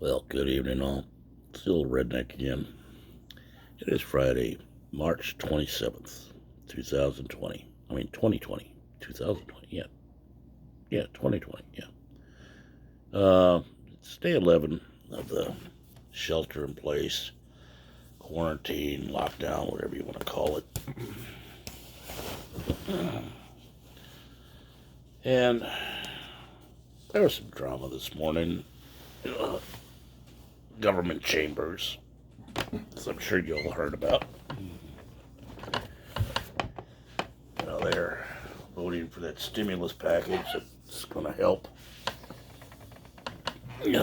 Well, good evening, all. Still redneck again. It is Friday, March 27th, 2020. 2020. 2020, yeah. Yeah, 2020, yeah. It's day 11 of the shelter in place, quarantine, lockdown, whatever you want to call it. And there was some drama this morning. Uh, Government chambers, as I'm sure you all heard about. They're voting for that stimulus package that's going to help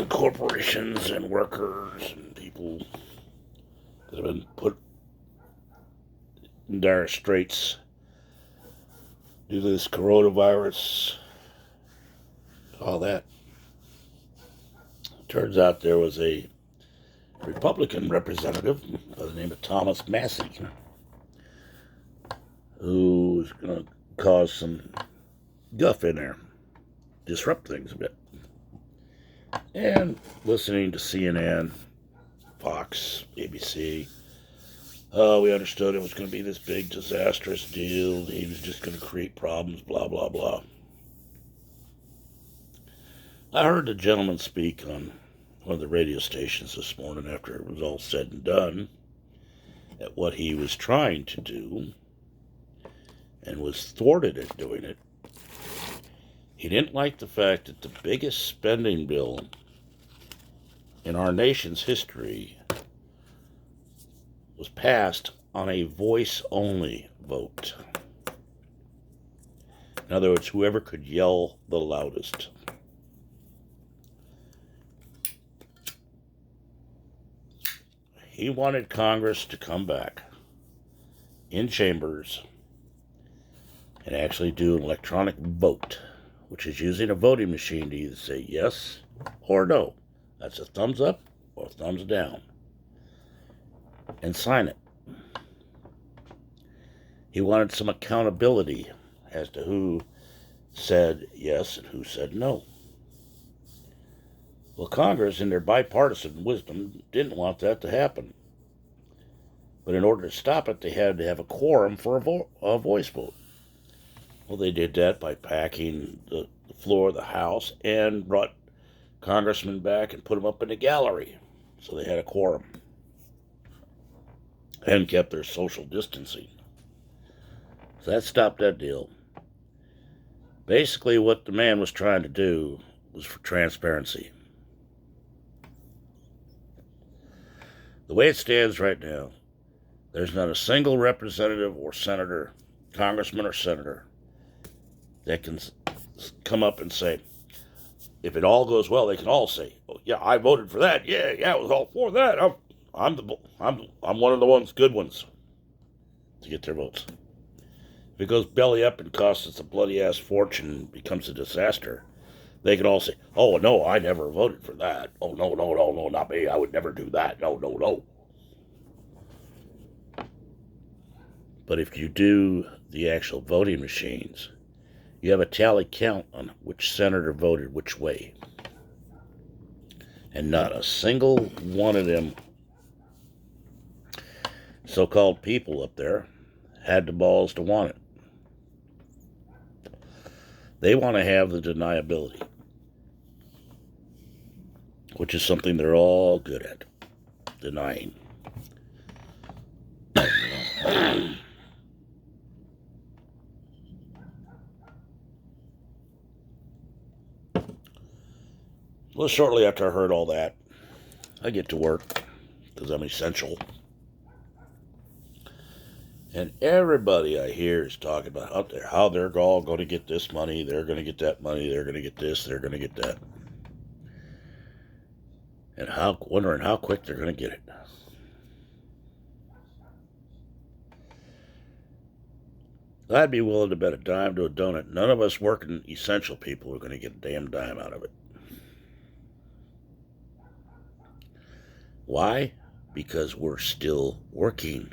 corporations and workers and people that have been put in dire straits due to this coronavirus, all that. Turns out there was a Republican representative by the name of Thomas Massie who was going to cause some guff in there, disrupt things a bit. And listening to CNN, Fox, ABC, we understood it was going to be this big, disastrous deal. He was just going to create problems, blah, blah, blah. I heard the gentleman speak on one of the radio stations this morning after it was all said and done at what he was trying to do and was thwarted at doing it. He didn't like the fact that the biggest spending bill in our nation's history was passed on a voice-only vote. In other words, whoever could yell the loudest. He wanted Congress to come back in chambers and actually do an electronic vote, which is using a voting machine to either say yes or no. That's a thumbs up or a thumbs down. And sign it. He wanted some accountability as to who said yes and who said no. Well, Congress, in their bipartisan wisdom, didn't want that to happen. But in order to stop it, they had to have a quorum for a voice vote. Well, they did that by packing the floor of the House and brought congressmen back and put them up in the gallery. So they had a quorum and kept their social distancing. So that stopped that deal. Basically, what the man was trying to do was for transparency. The way it stands right now, there's not a single representative or senator, congressman or senator, that can come up and say, if it all goes well, they can all say, oh, yeah, I voted for that. Yeah, I was all for that. I'm one of the good ones to get their votes. If it goes belly up and costs us a bloody ass fortune and becomes a disaster, they can all say, oh, no, I never voted for that. Oh, no, not me. I would never do that. No. But if you do the actual voting machines, you have a tally count on which senator voted which way. And not a single one of them so-called people up there had the balls to want it. They want to have the deniability, which is something they're all good at, denying. Well, shortly after I heard all that, I get to work because I'm essential. And everybody I hear is talking about out there how they're all going to get this money, they're going to get that money, they're going to get this, they're going to get that. And wondering how quick they're going to get it. I'd be willing to bet a dime to a donut. None of us working essential people are going to get a damn dime out of it. Why? Because we're still working.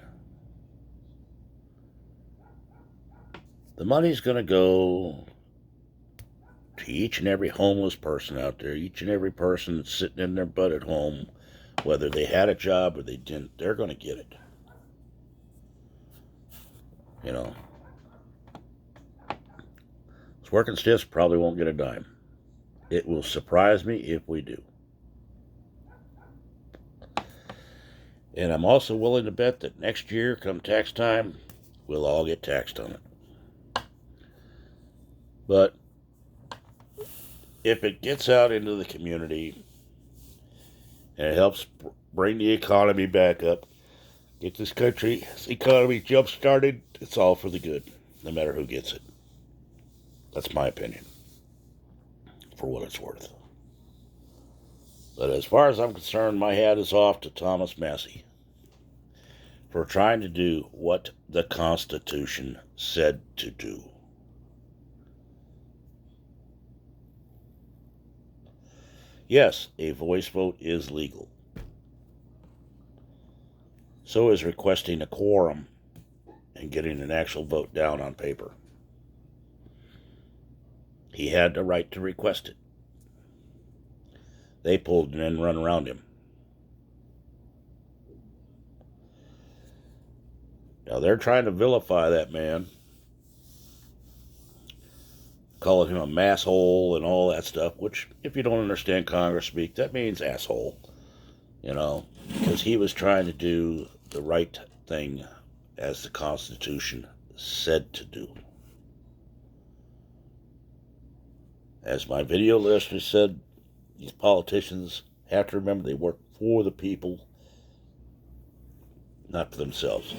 The money's going to go to each and every homeless person out there, each and every person that's sitting in their butt at home, whether they had a job or they didn't, they're going to get it. You know, those working stiffs probably won't get a dime. It will surprise me if we do. And I'm also willing to bet that next year, come tax time, we'll all get taxed on it. But if it gets out into the community and it helps bring the economy back up, get this country's economy jump-started, it's all for the good, no matter who gets it. That's my opinion, for what it's worth. But as far as I'm concerned, my hat is off to Thomas Massie for trying to do what the Constitution said to do. Yes, a voice vote is legal. So is requesting a quorum and getting an actual vote down on paper. He had the right to request it. They pulled an end run around him. Now they're trying to vilify that man, calling him a masshole and all that stuff, which, if you don't understand Congress speak, that means asshole, you know, because he was trying to do the right thing as the Constitution said to do. As my video listener said, these politicians have to remember they work for the people, not for themselves.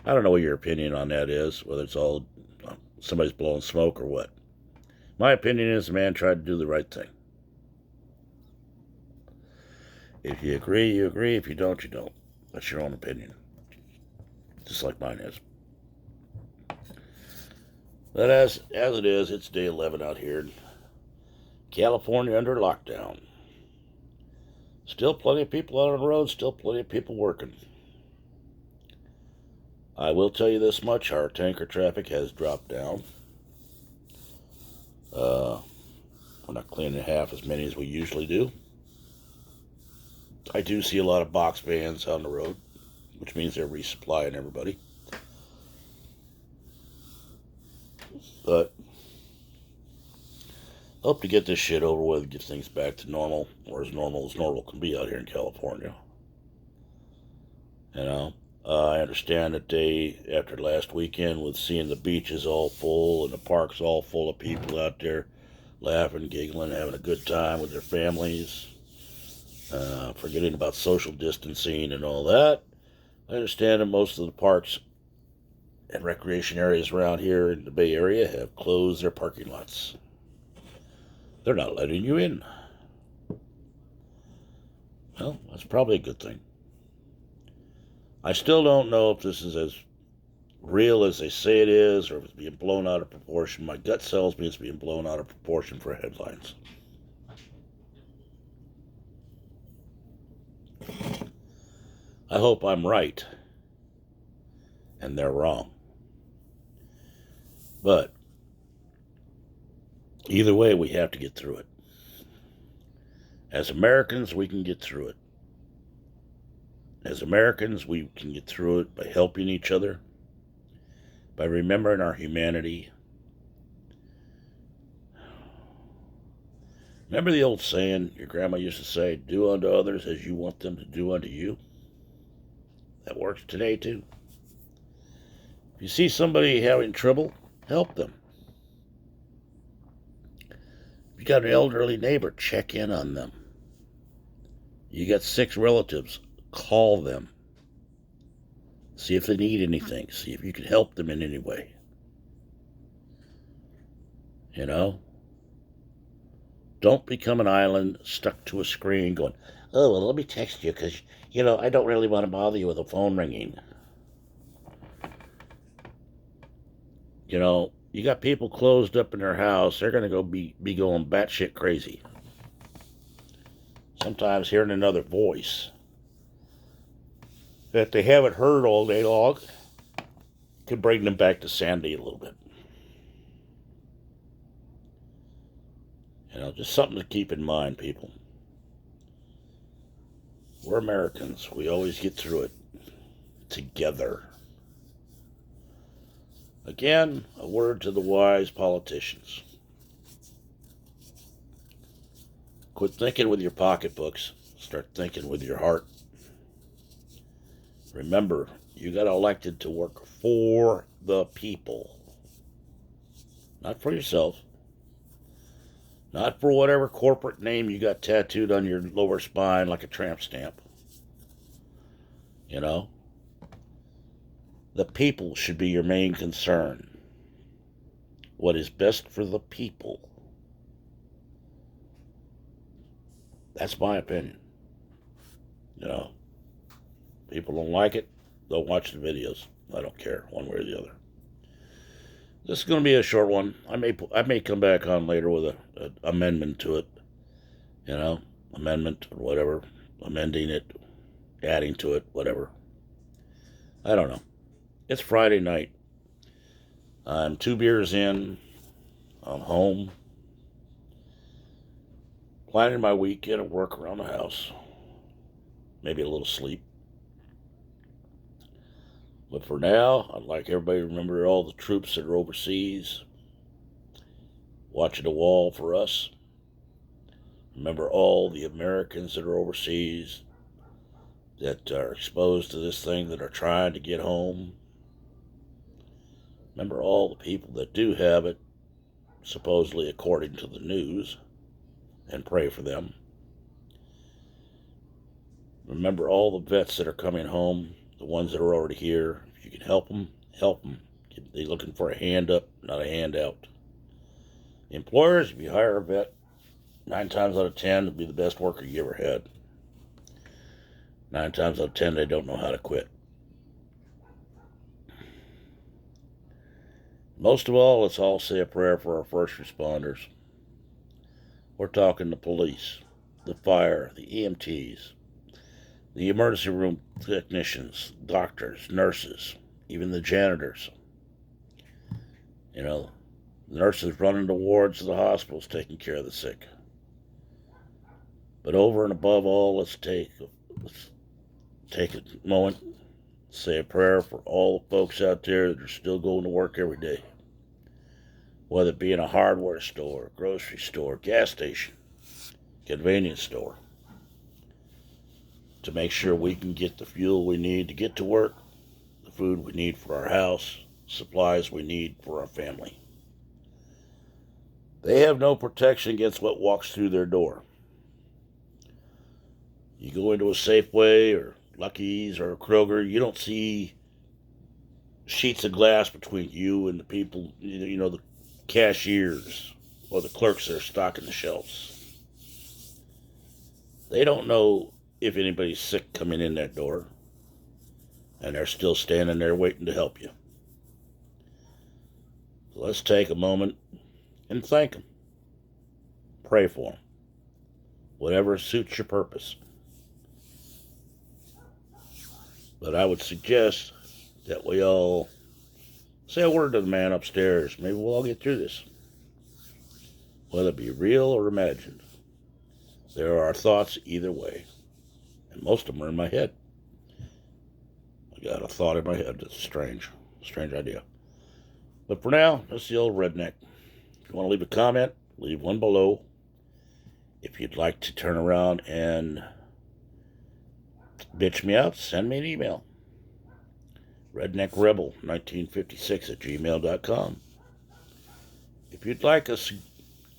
I don't know what your opinion on that is, whether it's all somebody's blowing smoke or what. My opinion is the man tried to do the right thing. If you agree, you agree. If you don't, you don't. That's your own opinion. Just like mine is. But as it is, it's day 11 out here in California under lockdown. Still plenty of people out on the road, still plenty of people working. I will tell you this much, our tanker traffic has dropped down. We're not cleaning half as many as we usually do. I do see a lot of box vans on the road, which means they're resupplying everybody. But hope to get this shit over with, get things back to normal, or as normal can be out here in California. You know, I understand that after last weekend, with seeing the beaches all full and the parks all full of people out there laughing, giggling, having a good time with their families, forgetting about social distancing and all that. I understand that most of the parks and recreation areas around here in the Bay Area have closed their parking lots. They're not letting you in. Well, that's probably a good thing. I still don't know if this is as real as they say it is, or if it's being blown out of proportion. My gut tells me it's being blown out of proportion for headlines. I hope I'm right and they're wrong. But either way, we have to get through it. As Americans, we can get through it. As Americans, we can get through it by helping each other, by remembering our humanity. Remember the old saying your grandma used to say, do unto others as you want them to do unto you? That works today too. If you see somebody having trouble, help them. If you got an elderly neighbor, check in on them. You got sick relatives, call them. See if they need anything. See if you can help them in any way. You know? Don't become an island stuck to a screen going, oh, well, let me text you because, I don't really want to bother you with a phone ringing. You got people closed up in their house. They're going to be going batshit crazy. Sometimes hearing another voice that they haven't heard all day long could bring them back to sanity a little bit. Just something to keep in mind, people. We're Americans. We always get through it together. Again, a word to the wise politicians. Quit thinking with your pocketbooks. Start thinking with your heart. Remember, you got elected to work for the people. Not for yourself. Not for whatever corporate name you got tattooed on your lower spine like a tramp stamp. The people should be your main concern. What is best for the people. That's my opinion. People don't like it, they'll watch the videos. I don't care, one way or the other. This is going to be a short one. I may come back on later with an amendment to it. Amendment or whatever. Amending it, adding to it, whatever. I don't know. It's Friday night. I'm 2 beers in. I'm home. Planning my weekend at work around the house. Maybe a little sleep. But for now, I'd like everybody to remember all the troops that are overseas, watching the wall for us. Remember all the Americans that are overseas that are exposed to this thing, that are trying to get home. Remember all the people that do have it, supposedly according to the news, and pray for them. Remember all the vets that are coming home, the ones that are already here. If you can help them, help them. They're looking for a hand up, not a handout. Employers, if you hire a vet, 9 times out of 10, it'll be the best worker you ever had. 9 times out of 10, they don't know how to quit. Most of all, let's all say a prayer for our first responders. We're talking the police, the fire, the EMTs, the emergency room technicians, doctors, nurses, even the janitors. The nurses running the wards of the hospitals taking care of the sick. But over and above all, let's take a moment, say a prayer for all the folks out there that are still going to work every day. Whether it be in a hardware store, grocery store, gas station, convenience store. To make sure we can get the fuel we need to get to work, the food we need for our house, supplies we need for our family. They have no protection against what walks through their door. You go into a Safeway or Lucky's or a Kroger, you don't see sheets of glass between you and the people, the cashiers or the clerks that are stocking the shelves. They don't know if anybody's sick coming in that door, and they're still standing there waiting to help you. So let's take a moment and thank them. Pray for them. Whatever suits your purpose. But I would suggest that we all say a word to the man upstairs. Maybe we'll all get through this. Whether it be real or imagined. There are thoughts either way. And most of them are in my head. I got a thought in my head that's strange idea. But for now, that's the old redneck. If you want to leave a comment, leave one below. If you'd like to turn around and bitch me out, send me an email. redneckrebel1956@gmail.com. If you'd like us,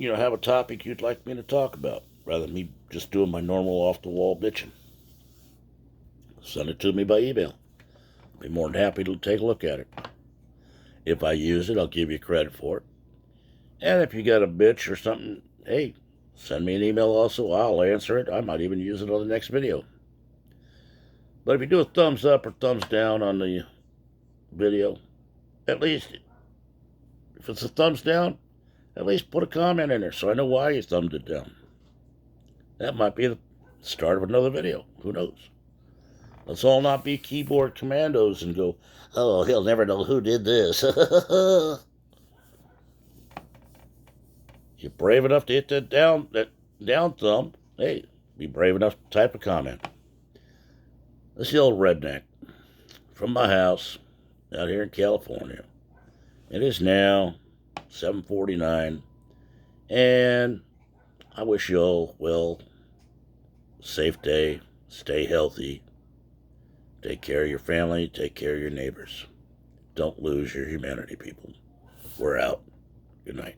have a topic you'd like me to talk about, rather than me just doing my normal off-the-wall bitching, send it to me by email. I'll be more than happy to take a look at it. If I use it, I'll give you credit for it. And if you got a bitch or something, hey, send me an email also. I'll answer it. I might even use it on the next video. But if you do a thumbs up or thumbs down on the video, at least, if it's a thumbs down, at least put a comment in there so I know why you thumbed it down. That might be the start of another video. Who knows? Let's all not be keyboard commandos and go, oh, he'll never know who did this. You're brave enough to hit that down thumb. Hey, be brave enough to type a comment. This is the old redneck from my house out here in California. It is now 7:49, and I wish you all well, safe day, stay healthy, take care of your family, take care of your neighbors. Don't lose your humanity, people. We're out. Good night.